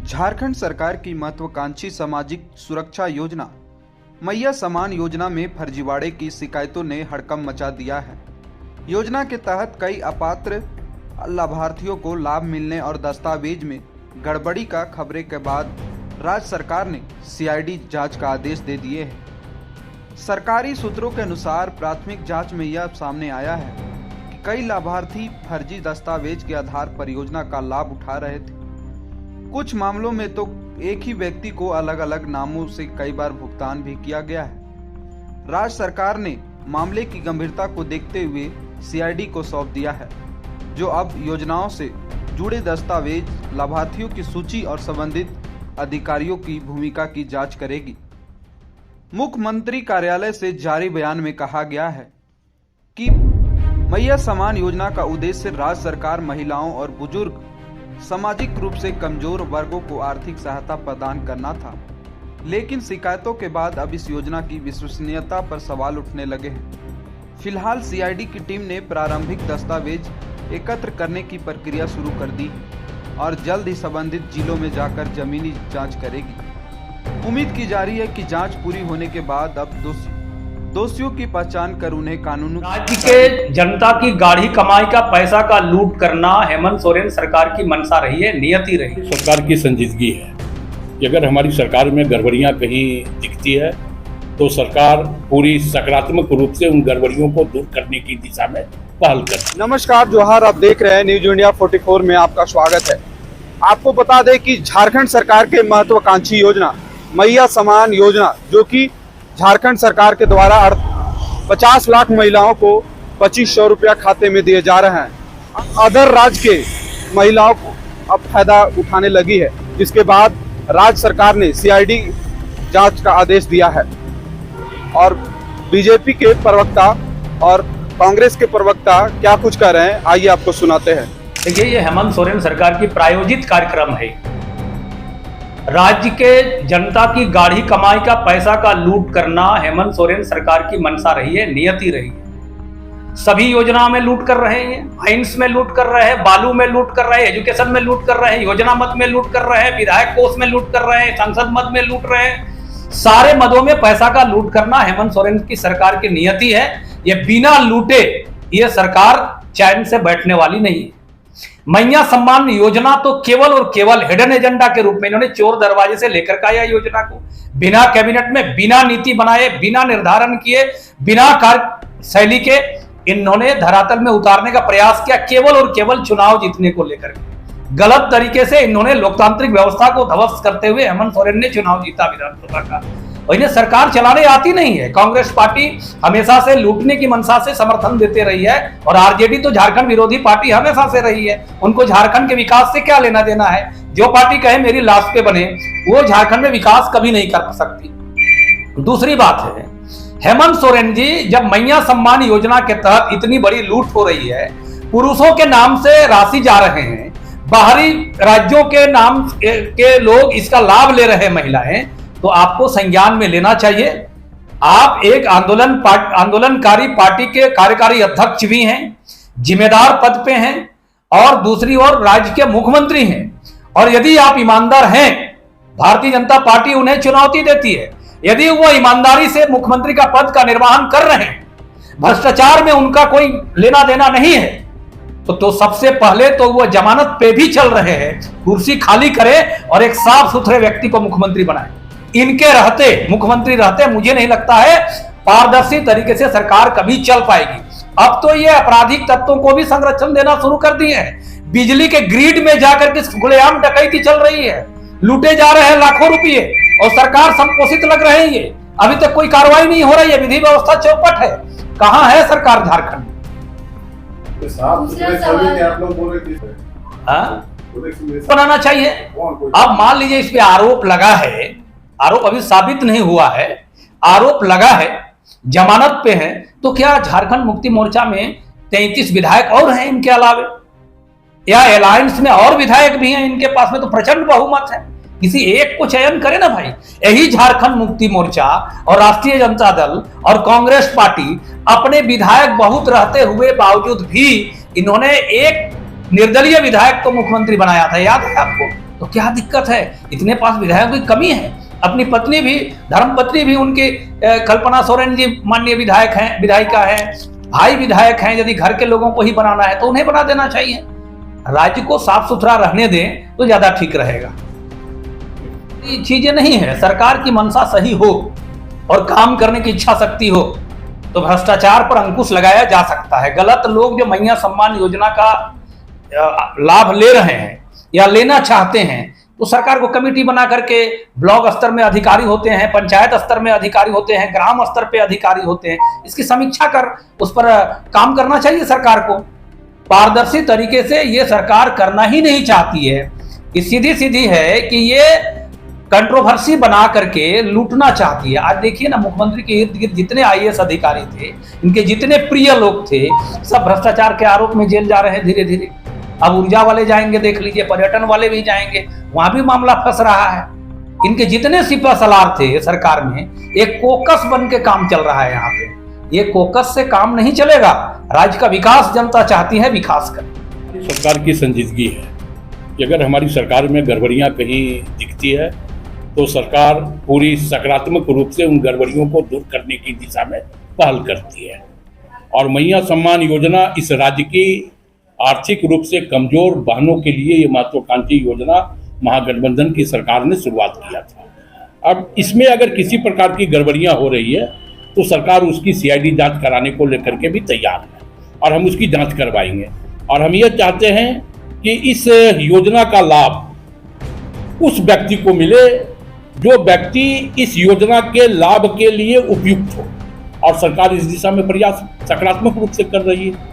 झारखंड सरकार की महत्वाकांक्षी सामाजिक सुरक्षा योजना मैया समान योजना में फर्जीवाड़े की शिकायतों ने हड़कंप मचा दिया है। योजना के तहत कई अपात्र लाभार्थियों को लाभ मिलने और दस्तावेज में गड़बड़ी का खबरें के बाद राज्य सरकार ने सीआईडी जांच का आदेश दे दिए हैं। सरकारी सूत्रों के अनुसार प्राथमिक जांच में यह सामने आया है कि कई लाभार्थी फर्जी दस्तावेज के आधार पर योजना का लाभ उठा रहे थे। कुछ मामलों में तो एक ही व्यक्ति को अलग अलग नामों से कई बार भुगतान भी किया गया है। राज्य सरकार ने मामले की गंभीरता को देखते हुए सीआईडी को सौंप दिया है, जो अब योजनाओं से जुड़े दस्तावेज, लाभार्थियों की सूची और संबंधित अधिकारियों की भूमिका की जांच करेगी। मुख्यमंत्री कार्यालय से जारी बयान में कहा गया है कि मैया समान योजना का उद्देश्य राज्य सरकार महिलाओं और बुजुर्ग सामाजिक रूप से कमजोर वर्गों को आर्थिक सहायता प्रदान करना था, लेकिन शिकायतों के बाद अब इस योजना की विश्वसनीयता पर सवाल उठने लगे हैं। फिलहाल सीआईडी की टीम ने प्रारंभिक दस्तावेज एकत्र करने की प्रक्रिया शुरू कर दी है और जल्द ही संबंधित जिलों में जाकर जमीनी जांच करेगी। उम्मीद की जा रही है कि जांच पूरी होने के बाद अब दोषियों की पहचान कर उन्हें कानूनी राज्य के जनता की गाढ़ी कमाई का पैसा का लूट करना हेमंत सोरेन सरकार की मंशा रही है, नियति रही। सरकार की संजीदगी है कि अगर हमारी सरकार में गड़बड़ियां कहीं दिखती है तो सरकार पूरी सकारात्मक रूप से उन गड़बड़ियों को दूर करने की दिशा में पहल करती है। नमस्कार, जोहार। आप देख रहे हैं न्यूज इंडिया 44 में आपका स्वागत है। आपको बता दें कि झारखंड सरकार के महत्वाकांक्षी योजना मैया समान योजना, जो कि झारखंड सरकार के द्वारा 50 लाख महिलाओं को 2500 रुपया खाते में दिए जा रहे हैं। अदर राज्य के महिलाओं को अब फायदा उठाने लगी है, जिसके बाद राज्य सरकार ने सीआईडी जांच का आदेश दिया है। और बीजेपी के प्रवक्ता और कांग्रेस के प्रवक्ता क्या कुछ कह रहे हैं, आइए आपको सुनाते हैं। देखिए, ये हेमंत सोरेन सरकार की प्रायोजित कार्यक्रम है। राज्य के जनता की गाढ़ी कमाई का पैसा का लूट करना हेमंत सोरेन सरकार की मंशा रही है, नियति रही है। सभी योजनाओं में लूट कर रहे हैं, माइंस में लूट कर रहे हैं, बालू में लूट कर रहे हैं, एजुकेशन में लूट कर रहे हैं, योजना मद में लूट कर रहे हैं, विधायक कोष में लूट कर रहे हैं, सांसद मद में लूट रहे हैं। सारे मदों में पैसा का लूट करना हेमंत सोरेन की सरकार की नियति है। ये बिना लूटे ये सरकार चैन से बैठने वाली नहीं है। मैया सम्मान योजना तो केवल और केवल हिडन एजेंडा के रूप में इन्होंने चोर दरवाजे से लेकर के आया योजना को, बिना कैबिनेट में, बिना नीति बनाए, बिना निर्धारण किए, बिना कार्यशैली के इन्होंने धरातल में उतारने का प्रयास किया, केवल और केवल चुनाव जीतने को लेकर के। गलत तरीके से इन्होंने लोकतांत्रिक व्यवस्था को ध्वस्त करते हुए हेमंत सोरेन ने चुनाव जीता विधानसभा का। और इन्हें सरकार चलाने आती नहीं है। कांग्रेस पार्टी हमेशा से लूटने की मंशा से समर्थन देते रही है और आरजेडी तो झारखंड विरोधी पार्टी हमेशा से रही है। उनको झारखंड के विकास से क्या लेना देना है? जो पार्टी कहे मेरी लाश पे बने, वो झारखंड में विकास कभी नहीं कर सकती। दूसरी बात है, हेमंत सोरेन जी, जब मैया सम्मान योजना के तहत इतनी बड़ी लूट हो रही है, पुरुषों के नाम से राशि जा रहे हैं, बाहरी राज्यों के नाम के लोग इसका लाभ ले रहे हैं महिलाएं, तो आपको संज्ञान में लेना चाहिए। आप एक आंदोलनकारी पार्टी के कार्यकारी अध्यक्ष भी हैं, जिम्मेदार पद पे हैं और दूसरी ओर राज्य के मुख्यमंत्री हैं। और यदि आप ईमानदार हैं, भारतीय जनता पार्टी उन्हें चुनौती देती है। यदि वो ईमानदारी से मुख्यमंत्री का पद का निर्वहन कर रहे हैं, भ्रष्टाचार में उनका कोई लेना देना नहीं है, तो सबसे पहले तो वो जमानत पे भी चल रहे हैं, कुर्सी खाली करें और एक साफ सुथरे व्यक्ति को मुख्यमंत्री बनाएं। इनके रहते, मुख्यमंत्री रहते, मुझे नहीं लगता है पारदर्शी तरीके से सरकार कभी चल पाएगी। अब तो ये आपराधिक तत्वों को भी संरक्षण देना शुरू कर दिए हैं। बिजली के ग्रिड में जाकर के खुलेआम डकैती चल रही है, लूटे जा रहे हैं लाखों रुपये और सरकार संपोषित लग रही है। अभी तक कोई कार्रवाई नहीं हो रही है, विधि व्यवस्था चौपट है। कहां है सरकार झारखंड? बनाना चाहिए। अब मान लीजिए इस पे आरोप लगा है, आरोप अभी साबित नहीं हुआ है, आरोप लगा है, जमानत पे है, तो क्या झारखंड मुक्ति मोर्चा में 33 विधायक और हैं इनके अलावे, या अलायंस में और विधायक भी हैं इनके पास में? तो प्रचंड बहुमत है, किसी एक को चयन करे ना भाई। यही झारखंड मुक्ति मोर्चा और राष्ट्रीय जनता दल और कांग्रेस पार्टी अपने विधायक बहुत रहते हुए बावजूद भी इन्होंने एक निर्दलीय विधायक को मुख्यमंत्री बनाया था, याद है आपको? तो क्या दिक्कत है? इतने पास विधायकों की कमी है? अपनी पत्नी भी, धर्मपत्नी भी उनकी कल्पना सोरेन जी माननीय विधायक हैं, विधायिका है, भाई विधायक हैं। यदि घर के लोगों को ही बनाना है तो उन्हें बना देना चाहिए। राज्य को साफ सुथरा रहने दें तो ज्यादा ठीक रहेगा। ये चीजें नहीं है, सरकार की मंशा सही हो और काम करने की इच्छा शक्ति हो तो भ्रष्टाचार पर अंकुश लगाया जा सकता है। गलत लोग जो मैया सम्मान योजना का लाभ ले रहे हैं या लेना चाहते हैं तो सरकार को कमेटी बना करके, ब्लॉक स्तर में अधिकारी होते हैं, पंचायत स्तर में अधिकारी होते हैं, ग्राम स्तर पे अधिकारी होते हैं, इसकी समीक्षा कर उस पर काम करना चाहिए सरकार को। पारदर्शी तरीके से ये सरकार करना ही नहीं चाहती है। ये सीधी सीधी है कि ये कंट्रोवर्सी बना करके लूटना चाहती है। आज देखिए ना, मुख्यमंत्री के इर्द गिर्द जितने IAS अधिकारी थे, इनके जितने प्रिय लोग थे, सब भ्रष्टाचार के आरोप में जेल जा रहे हैं धीरे धीरे। अब ऊर्जा वाले जाएंगे, देख लीजिए, पर्यटन वाले भी जाएंगे, वहां भी मामला फंस रहा है। इनके जितने सिपह सलार थे सरकार में, एक कोकस बन के काम चल रहा है यहाँ पे। ये कोकस से काम नहीं चलेगा। राज्य का विकास जनता चाहती है, विकास करे। सरकार की संजीदगी है कि अगर हमारी सरकार में गड़बड़ियां कहीं दिखती है तो सरकार पूरी सकारात्मक रूप से उन गड़बड़ियों को दूर करने की दिशा में पहल करती है। और मैया सम्मान योजना इस राज्य की आर्थिक रूप से कमजोर बहनों के लिए ये महत्वाकांक्षी योजना महागठबंधन की सरकार ने शुरुआत किया था। अब इसमें अगर किसी प्रकार की गड़बड़ियां हो रही है तो सरकार उसकी CID जांच कराने को लेकर के भी तैयार है और हम उसकी जांच करवाएंगे। और हम ये चाहते हैं कि इस योजना का लाभ उस व्यक्ति को मिले जो व्यक्ति इस योजना के लाभ के लिए उपयुक्त हो, और सरकार इस दिशा में प्रयास सकारात्मक रूप से कर रही है।